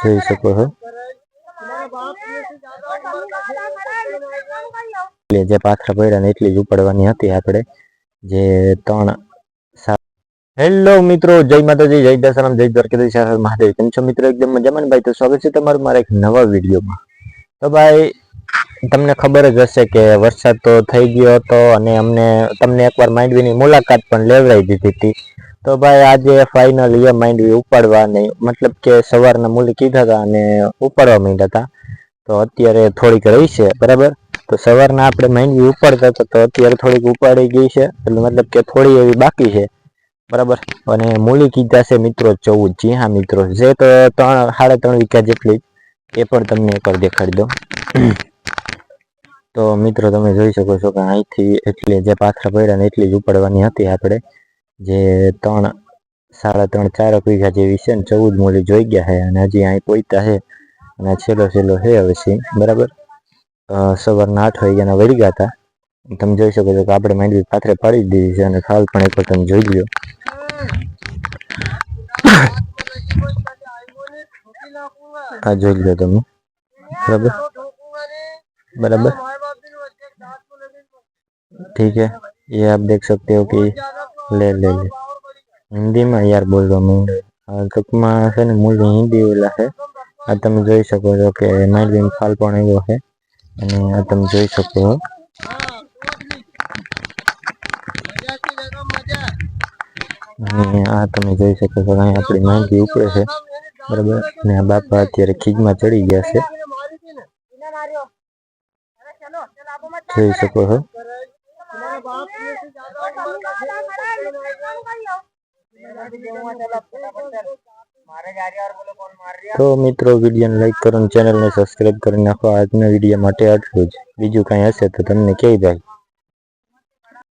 જોઈ શકો છો જે પાથરા પડ્યા ને એટલી જ ઉપાડવાની હતી આપણે જે 3 હેલો મિત્રો, જય માતાજી, જય દશરામ, જય દ્વારકાધીશ, હર હર મહાદેવ. કેમ છો મિત્રો? એકદમ મજામાં ભાઈ. તો સ્વાગત છે તમારું મારા એક નવા વિડીયોમાં. તો ભાઈ તમને ખબર જ હશે કે વરસાદ તો થઈ ગયો હતો અને તમને એકવાર માંડવીની મુલાકાત પણ લેવડાવી દીધી હતી. તો ભાઈ આજે ફાઇનલ એ માંડવી ઉપાડવાની, મતલબ કે સવારના મૂલી કીધા હતા અને ઉપાડવા માંડ્યા હતા. તો અત્યારે થોડીક રહી છે, બરાબર. તો સવારના આપણે માંડવી ઉપાડતા હતા, તો અત્યારે થોડીક ઉપાડી ગઈ છે, એટલે મતલબ કે થોડી એવી બાકી છે, બરાબર. અને મૂલી કીધા છે મિત્રો 14. જી હા મિત્રો, જે તો 3.5 વીઘા જેટલી, એ પણ તમને એકવાર દેખાડી દો. તો મિત્રો તમે જોઈ શકો છો કે અહીંથી એટલે જે પાથરા પડ્યા ને એટલી જ ઉપાડવાની હતી આપણે, જે 3, 3.5, 4 વીઘા જેવી છે ને 14 મૂલી જોઈ ગયા છે. અને હજી અહીં પહોંચ્યા છે અને છેલ્લો છે હવે સીન, બરાબર. સવારના 8 વાગ્યાના વળી ગયા હતા. તમે જોઈ શકો છો કે આપણે માંડવી પાથરે પાડી દીધી છે અને ખાલ પણ એક તમે જોઈ લો. આ જોઈ લો તમે, બરાબર बराबर, ठीक है। ये आप देख सकते हो कि ले ले ले हिंदी में यार बोल रहा हूँ टूंकમાં છે ને મૂળ હિન્દી ઓલા છે. આ તમે જોઈ શકો છો કે માંડવી ફાલ પણ આવ્યો છે અને આ તમે જોઈ શકો છો અને આ તમે જોઈ શકો છો અહીં આપણી માંડવી ઉપડે છે, બરાબર. અને આ બાપા અત્યારે ખીજમાં ચડી ગયા છે, જોઈ શકો છો. તો મિત્રો વિડીયોને લાઈક કરો અને ચેનલને સબસ્ક્રાઇબ કરી નાખો. આજના વિડીયો માટે આટલું જ. બીજું કાંઈ હશે તો તમને કહી દઉં.